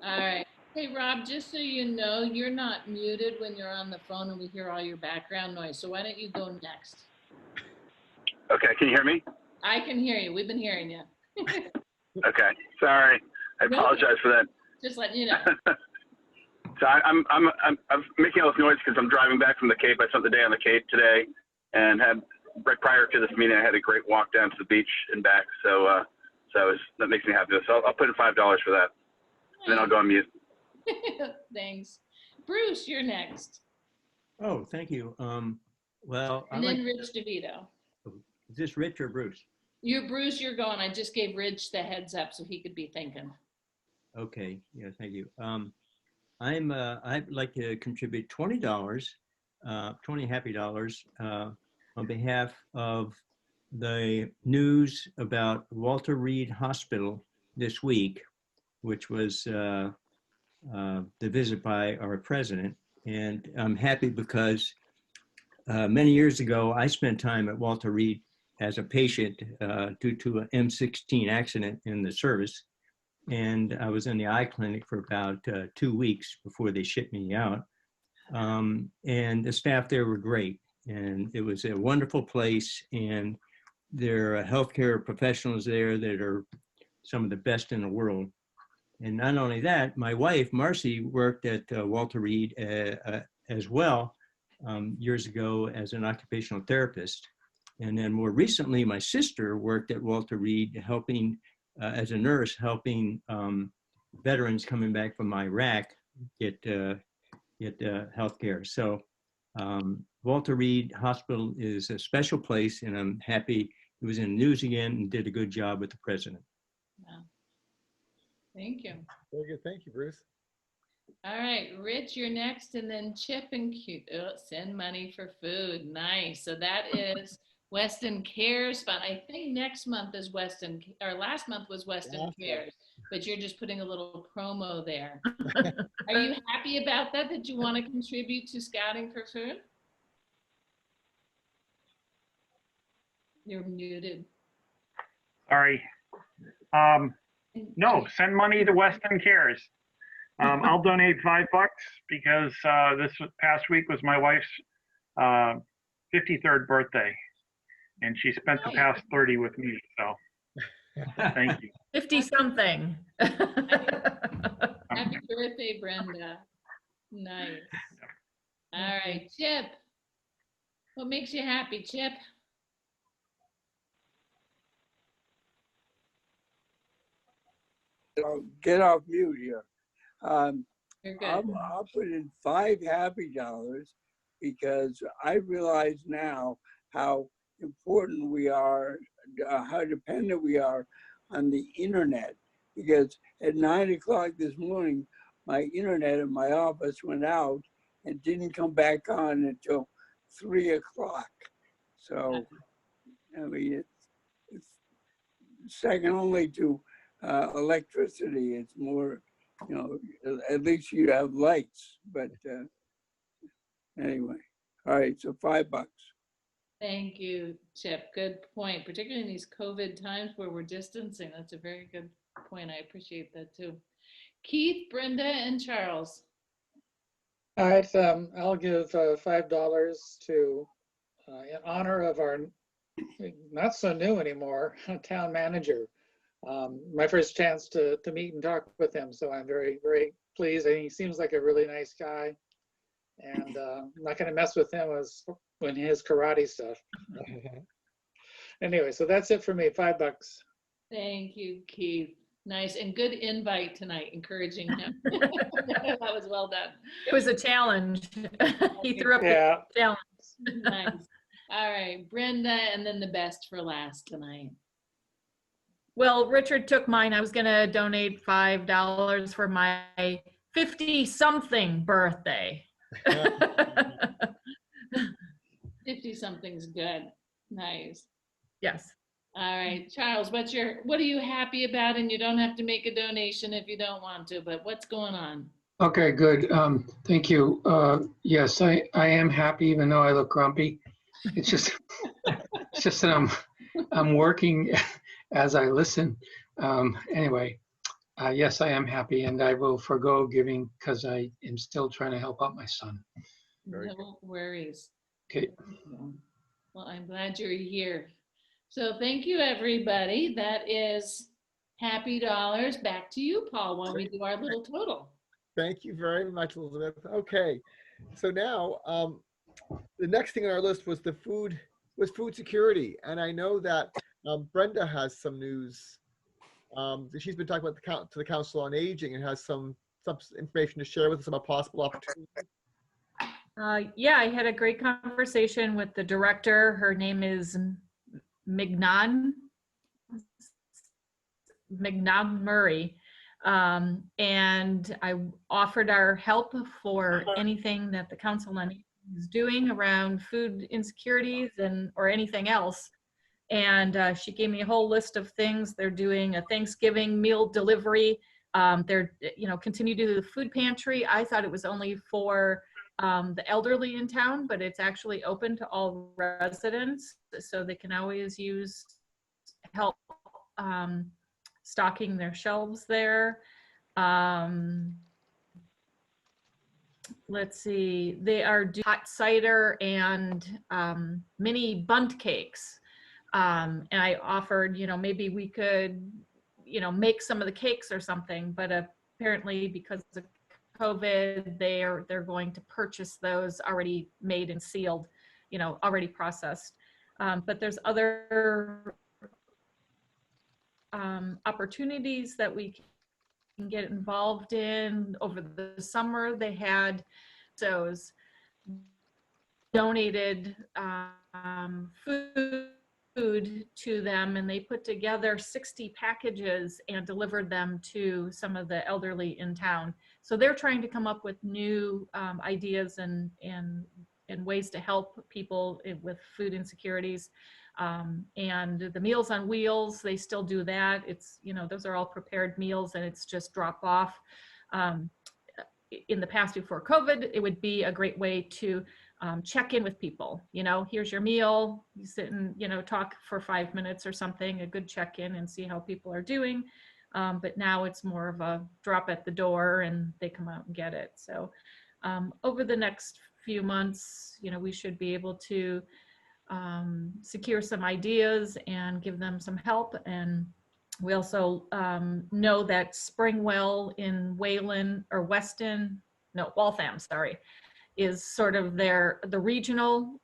Speaker 10: All right. Hey, Rob, just so you know, you're not muted when you're on the phone and we hear all your background noise. So why don't you go next?
Speaker 5: Okay, can you hear me?
Speaker 10: I can hear you. We've been hearing you.
Speaker 5: Okay, sorry. I apologize for that.
Speaker 10: Just letting you know.
Speaker 5: So I'm making all this noise because I'm driving back from the Cape. I spent the day on the Cape today, and had right prior to this meeting, I had a great walk down to the beach and back. So that makes me happy. So I'll put in $5 for that. Then I'll go on mute.
Speaker 10: Thanks. Bruce, you're next.
Speaker 7: Oh, thank you. Well,
Speaker 10: and then Rich DeVito.
Speaker 7: Is this Rich or Bruce?
Speaker 10: You're Bruce, you're going. I just gave Rich the heads up so he could be thinking.
Speaker 7: Okay, yeah, thank you. I'd like to contribute $20, 20 happy dollars, on behalf of the news about Walter Reed Hospital this week, which was the visit by our president. And I'm happy because Many years ago, I spent time at Walter Reed as a patient due to an M16 accident in the service. And I was in the eye clinic for about 2 weeks before they shipped me out. And the staff there were great. And it was a wonderful place. And there are healthcare professionals there that are some of the best in the world. And not only that, my wife, Marcy, worked at Walter Reed as well years ago as an occupational therapist. And then more recently, my sister worked at Walter Reed helping as a nurse, helping veterans coming back from Iraq get health care. So Walter Reed Hospital is a special place, and I'm happy it was in the news again and did a good job with the president.
Speaker 10: Wow. Thank you.
Speaker 1: Very good. Thank you, Bruce.
Speaker 10: All right, Rich, you're next, and then Chip and Q. Oh, send money for food. Nice. So that is Weston Cares Fund. I think next month is Weston, or last month was Weston Cares, but you're just putting a little promo there. Are you happy about that, that you want to contribute to Scouting for Food? You're muted.
Speaker 8: Sorry. No, send money to Weston Cares. I'll donate $5 because this past week was my wife's 53rd birthday, and she spent the past 30 with me. So, thank you.
Speaker 6: 50-something.
Speaker 10: Happy birthday, Brenda. Nice. All right, Chip. What makes you happy, Chip?
Speaker 3: I'll get off mute here.
Speaker 10: You're good.
Speaker 3: I'll put in $5 happy because I realize now how important we are, how dependent we are on the internet. Because at 9 o'clock this morning, my internet in my office went out and didn't come back on until 3 o'clock. So, I mean, it's second only to electricity. It's more, you know, at least you have lights, but anyway. All right, so $5.
Speaker 10: Thank you, Chip. Good point, particularly in these COVID times where we're distancing. That's a very good point. I appreciate that too. Keith, Brenda, and Charles.
Speaker 9: All right, I'll give $5 to, in honor of our not so new anymore, town manager. My first chance to meet and talk with him, so I'm very, very pleased. And he seems like a really nice guy, and I'm not going to mess with him when his karate stuff. Anyway, so that's it for me. $5.
Speaker 10: Thank you, Keith. Nice and good invite tonight, encouraging him. That was well done.
Speaker 6: It was a challenge. He threw up a challenge.
Speaker 10: Nice. All right, Brenda, and then the best for last tonight.
Speaker 6: Well, Richard took mine. I was going to donate $5 for my 50-something birthday.
Speaker 10: 50-something's good. Nice.
Speaker 6: Yes.
Speaker 10: All right, Charles, what are you happy about? And you don't have to make a donation if you don't want to, but what's going on?
Speaker 13: Okay, good. Thank you. Yes, I am happy, even though I look grumpy. It's just that I'm working as I listen. Anyway, yes, I am happy, and I will forgo giving because I am still trying to help out my son.
Speaker 10: No worries.
Speaker 13: Okay.
Speaker 10: Well, I'm glad you're here. So thank you, everybody. That is happy dollars. Back to you, Paul, while we do our little total.
Speaker 1: Thank you very much, Elizabeth. Okay, so now the next thing on our list was food security, and I know that Brenda has some news. She's been talking about to the Council on Aging and has some information to share with us about possible opportunities.
Speaker 6: Yeah, I had a great conversation with the director. Her name is Mignon Murray. And I offered our help for anything that the Council on Aging is doing around food insecurities or anything else. And she gave me a whole list of things. They're doing a Thanksgiving meal delivery. They're, continue to do the food pantry. I thought it was only for the elderly in town, but it's actually open to all residents, so they can always use help stocking their shelves there. Let's see, they are doing hot cider and mini bundt cakes. And I offered, maybe we could, make some of the cakes or something, but apparently because of COVID, they're going to purchase those already made and sealed, already processed. But there's other opportunities that we can get involved in. Over the summer, they had those donated food to them, and they put together 60 packages and delivered them to some of the elderly in town. So they're trying to come up with new ideas and ways to help people with food insecurities. And the Meals on Wheels, they still do that. It's, those are all prepared meals and it's just drop off. In the past, before COVID, it would be a great way to check in with people. Here's your meal, you sit and, talk for 5 minutes or something, a good check-in and see how people are doing. But now it's more of a drop at the door and they come out and get it. So over the next few months, we should be able to secure some ideas and give them some help. And we also know that Springwell in Waltham, sorry, is sort of the regional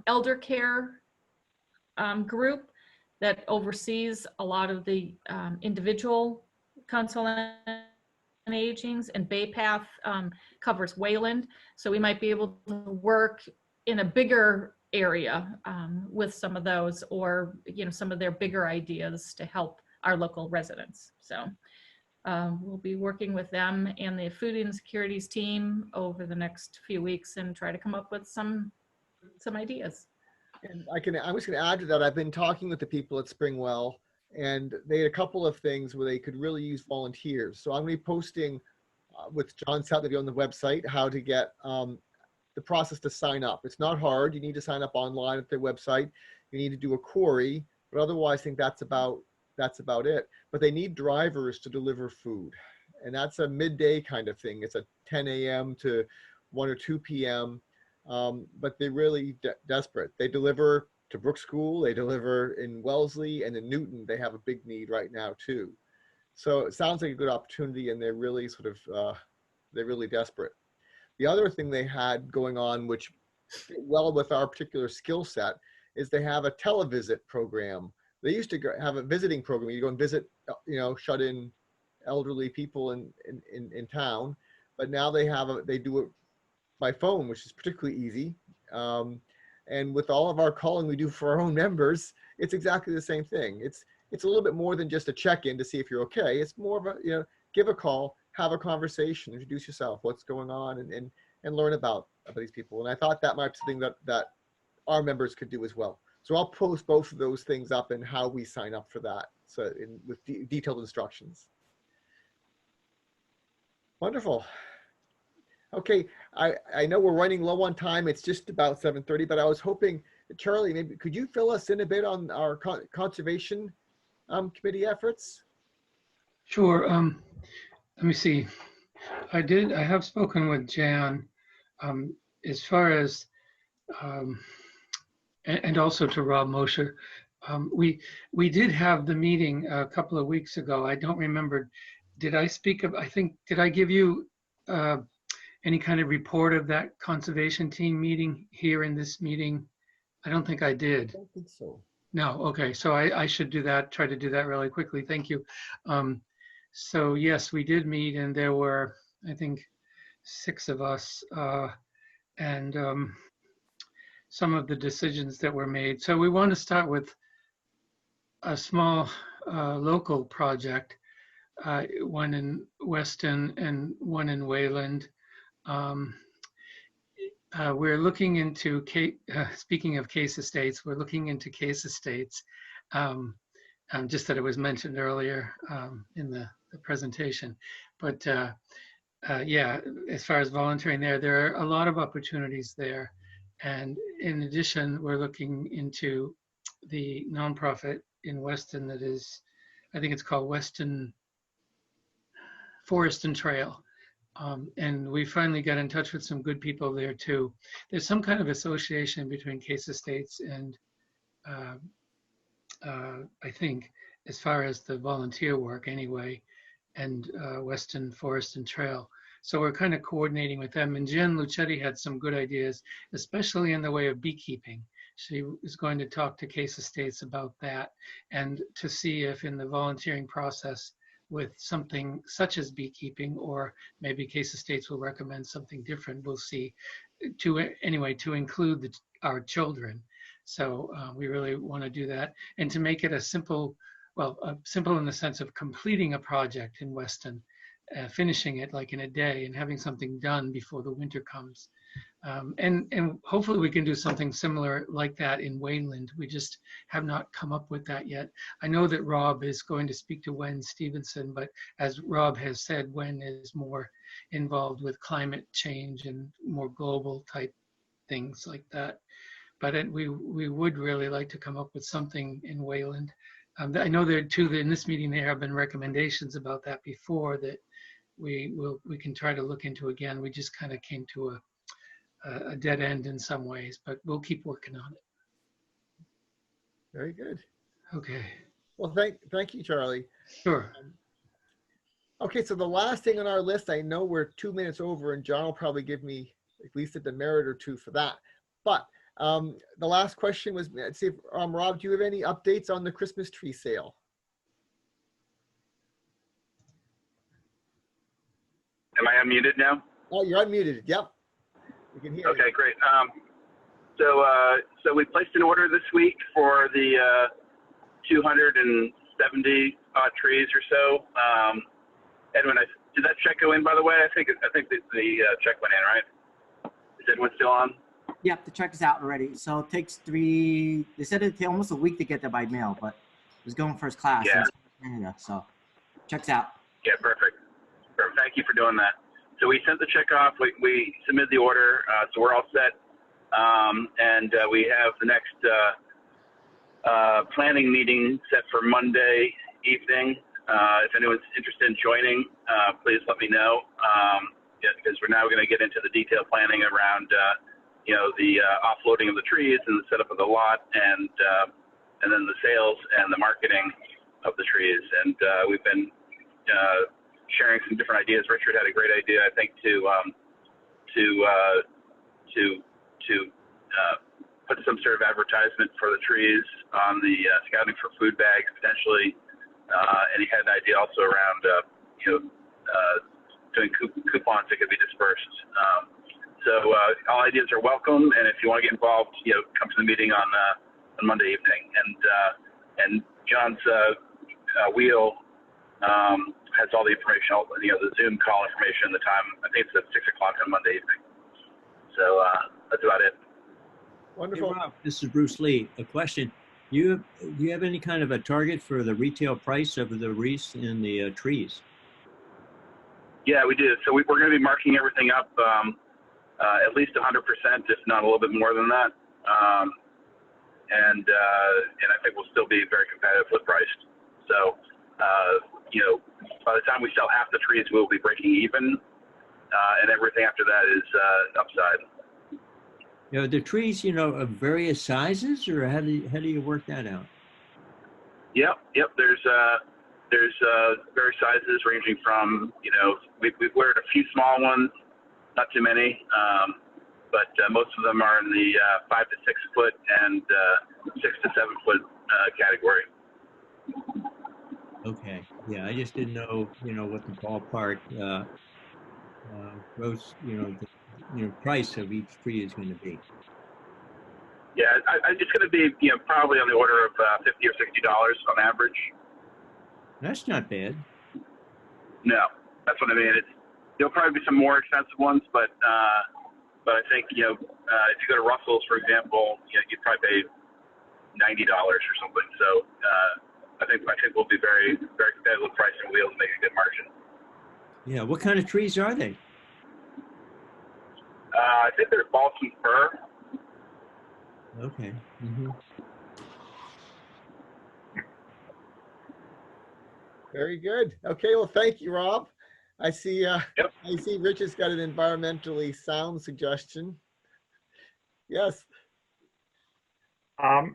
Speaker 6: elder care group that oversees a lot of the individual council on agings, and Bay Path covers Wayland. So we might be able to work in a bigger area with some of those, or some of their bigger ideas to help our local residents. So we'll be working with them and the food insecurities team over the next few weeks and try to come up with some ideas.
Speaker 1: And I was going to add to that. I've been talking with the people at Springwell, and they had a couple of things where they could really use volunteers. So I'm going to be posting with John Southby on the website how to get the process to sign up. It's not hard. You need to sign up online at their website. You need to do a query, but otherwise I think that's about it. But they need drivers to deliver food, and that's a midday kind of thing. It's a 10 a.m. to 1 or 2 p.m. But they're really desperate. They deliver to Brook School, they deliver in Wellesley, and in Newton they have a big need right now too. So it sounds like a good opportunity, and they're really they're really desperate. The other thing they had going on, which fit well with our particular skill set, is they have a televisit program. They used to have a visiting program. You go and visit, shut-in elderly people in town, but now they do it by phone, which is particularly easy. And with all of our calling we do for our own members, it's exactly the same thing. It's a little bit more than just a check-in to see if you're okay. It's more of a, give a call, have a conversation, introduce yourself, what's going on, and learn about these people. And I thought that might be something that our members could do as well. So I'll post both of those things up and how we sign up for that, so with detailed instructions. Wonderful. Okay, I know we're running low on time. It's just about 7:30, but I was hoping, Charlie, maybe could you fill us in a bit on our conservation committee efforts?
Speaker 13: Sure. Let me see. I have spoken with Jan as far as, and also to Rob Mosher. We did have the meeting a couple of weeks ago. I don't remember. Did I speak of, did I give you any kind of report of that conservation team meeting here in this meeting? I don't think I did.
Speaker 1: I don't think so.
Speaker 13: No, okay, so I should do that, try to do that really quickly, thank you. So yes, we did meet, and there were, I think, 6 of us, and some of the decisions that were made. So we want to start with a small local project, one in Weston and one in Wayland. We're looking into, speaking of case estates, we're looking into case estates, just that it was mentioned earlier in the presentation. But yeah, as far as volunteering there are a lot of opportunities there. And in addition, we're looking into the nonprofit in Weston that is, I think it's called Weston Forest and Trail. And we finally got in touch with some good people there too. There's some kind of association between Case Estates and I think, as far as the volunteer work anyway, and Weston Forest and Trail. So we're kind of coordinating with them. And Jen Lucetti had some good ideas, especially in the way of beekeeping. She is going to talk to Case Estates about that and to see if in the volunteering process with something such as beekeeping, or maybe Case Estates will recommend something different. We'll see. To include our children. So we really want to do that, and to make it a simple, simple in the sense of completing a project in Weston, finishing it like in a day and having something done before the winter comes. And hopefully we can do something similar like that in Wayland. We just have not come up with that yet. I know that Rob is going to speak to Wen Stevenson, but as Rob has said, Wen is more involved with climate change and more global type things like that. But we would really like to come up with something in Wayland. I know there too, in this meeting, there have been recommendations about that before that we can try to look into again. We just kind of came to a dead end in some ways, but we'll keep working on it.
Speaker 1: Very good.
Speaker 13: Okay.
Speaker 1: Well, thank you, Charlie.
Speaker 13: Sure.
Speaker 1: Okay, so the last thing on our list, I know we're 2 minutes over, and John will probably give me at least a demerit or two for that. But the last question was, let's see if, Rob, do you have any updates on the Christmas tree sale?
Speaker 5: Am I unmuted now?
Speaker 1: Oh, you're unmuted. Yep. We can hear you.
Speaker 5: Okay, great. So we placed an order this week for the 270 odd trees or so. Edwin, did that check go in, by the way? I think the check went in, right? Is Edwin still on?
Speaker 12: Yep, the check is out already. So it takes they said it'd take almost a week to get there by mail, but it was going first class.
Speaker 5: Yeah.
Speaker 12: Canada, so check's out.
Speaker 5: Yeah, perfect. Thank you for doing that. So we sent the check off. We submitted the order, so we're all set. And we have the next planning meeting set for Monday evening. If anyone's interested in joining, please let me know. Because we're now going to get into the detailed planning around, the offloading of the trees and the setup of the lot, and then the sales and the marketing of the trees. And we've been sharing some different ideas. Richard had a great idea, I think, to put some sort of advertisement for the trees on the scouting for food bags potentially, and he had an idea also around doing coupons that could be dispersed. So all ideas are welcome, and if you want to get involved, come to the meeting on Monday evening. And John's wheel has all the information, the Zoom call information, the time. I think it's at 6 o'clock on Monday evening. So that's about it.
Speaker 1: Wonderful.
Speaker 7: Hey, Rob, this is Bruce Lee. A question. Do you have any kind of a target for the retail price of the wreaths and the trees?
Speaker 5: Yeah, we do. So we're going to be marking everything up at least 100%, if not a little bit more than that. And I think we'll still be very competitively priced. So, by the time we sell half the trees, we'll be breaking even, and everything after that is upside.
Speaker 7: The trees, of various sizes, or how do you work that out?
Speaker 5: Yep. There's various sizes ranging from, we've ordered a few small ones, not too many, but most of them are in the 5 to 6 foot and 6 to 7 foot category.
Speaker 7: Okay. Yeah, I just didn't know, what the ballpark gross, price of each tree is going to be.
Speaker 5: Yeah, it's going to be, probably on the order of $50 or $60 on average.
Speaker 7: That's not bad.
Speaker 5: No, that's what I mean. There'll probably be some more expensive ones, but I think, if you go to Russell's, for example, you'd probably pay $90 or something. So I think we'll be very, very competitive price, and we'll be able to make a good margin.
Speaker 7: Yeah. What kind of trees are they?
Speaker 5: I think they're balsam fir.
Speaker 7: Okay. Hmm.
Speaker 1: Very good. Okay, well, thank you, Rob. I see.
Speaker 5: Yep.
Speaker 1: I see. Rich has got an environmentally sound suggestion. Yes.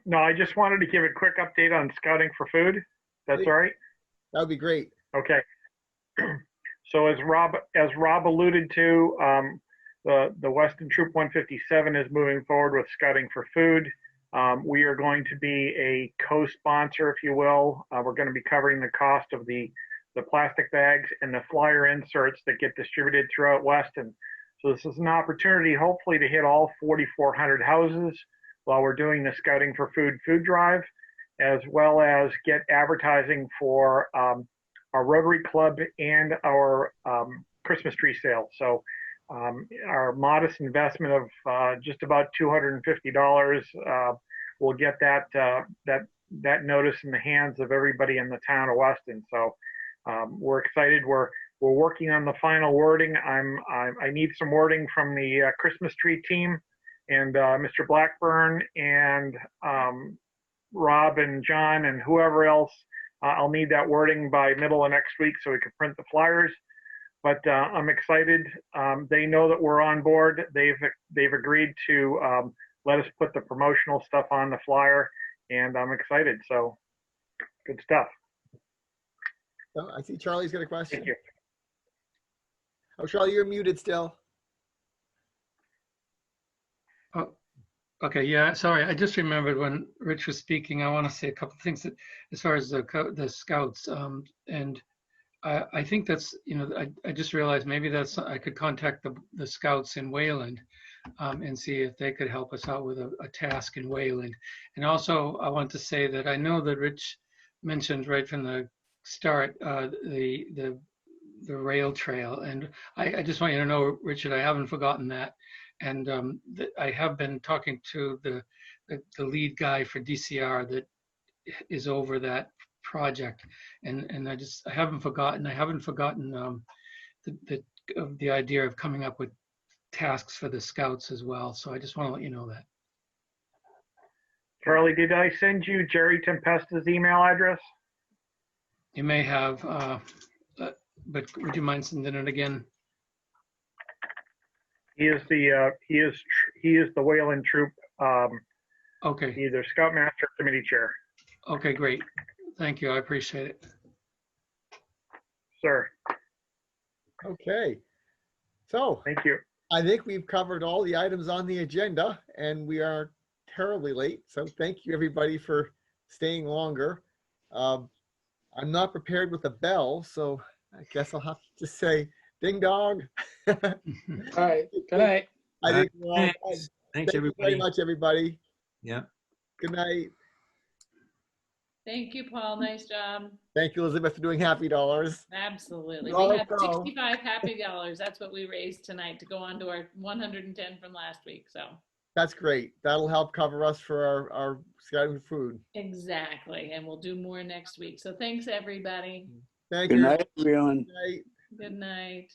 Speaker 8: No, I just wanted to give a quick update on scouting for food. That's all right?
Speaker 1: That would be great.
Speaker 8: Okay. So as Rob alluded to, the Weston Troop 157 is moving forward with scouting for food. We are going to be a co-sponsor, if you will. We're going to be covering the cost of the plastic bags and the flyer inserts that get distributed throughout Weston. So this is an opportunity, hopefully, to hit all 4,400 houses while we're doing the Scouting for food drive, as well as get advertising for our Rotary Club and our Christmas tree sale. So our modest investment of just about $250 will get that notice in the hands of everybody in the town of Weston. So we're excited. We're working on the final wording. I need some wording from the Christmas tree team and Mr. Blackburn and Rob and John and whoever else. I'll need that wording by middle of next week so we can print the flyers. But I'm excited. They know that we're on board. They've agreed to let us put the promotional stuff on the flyer, and I'm excited. So good stuff.
Speaker 1: Oh, I see Charlie's got a question.
Speaker 8: Thank you.
Speaker 1: Oh, Charlie, you're muted still.
Speaker 13: Oh, okay. Yeah. Sorry. I just remembered when Rich was speaking, I want to say a couple of things that, as far as the scouts, and I think that's, I just realized maybe that's, I could contact the scouts in Wayland and see if they could help us out with a task in Wayland. And also I want to say that I know that Rich mentioned right from the start the rail trail. And I just want you to know, Richard, I haven't forgotten that. And I have been talking to the lead guy for DCR that is over that project, and I haven't forgotten the idea of coming up with tasks for the scouts as well. So I just want to let you know that.
Speaker 8: Charlie, did I send you Jerry Tempesta's email address?
Speaker 13: You may have, but would you mind sending it again?
Speaker 8: He is the Wayland Troop.
Speaker 13: Okay.
Speaker 8: Either Scoutmaster or Committee Chair.
Speaker 13: Okay, great. Thank you. I appreciate it.
Speaker 8: Sir.
Speaker 1: Okay. So
Speaker 8: thank you.
Speaker 1: I think we've covered all the items on the agenda, and we are terribly late. So thank you, everybody, for staying longer. I'm not prepared with a bell, so I guess I'll have to just say ding dong.
Speaker 9: All right. Good night.
Speaker 1: I think we're all
Speaker 7: Thanks.
Speaker 1: done.
Speaker 7: Thanks,
Speaker 1: Thank you very
Speaker 7: everybody.
Speaker 1: much, everybody.
Speaker 7: Yeah.
Speaker 1: Good night.
Speaker 10: Thank you, Paul. Nice job.
Speaker 1: Thank you, Elizabeth, for doing Happy Dollars.
Speaker 10: Absolutely.
Speaker 1: Dollar
Speaker 10: We have
Speaker 1: Pro.
Speaker 10: 65 happy dollars. That's what we raised tonight to go on to our 110 from last week. So
Speaker 1: That's great. That'll help cover us for our scouting food.
Speaker 10: exactly. And we'll do more next week. So thanks, everybody.
Speaker 1: Thank
Speaker 3: Good
Speaker 1: you.
Speaker 3: night, everyone.
Speaker 1: Good night.
Speaker 10: Good night.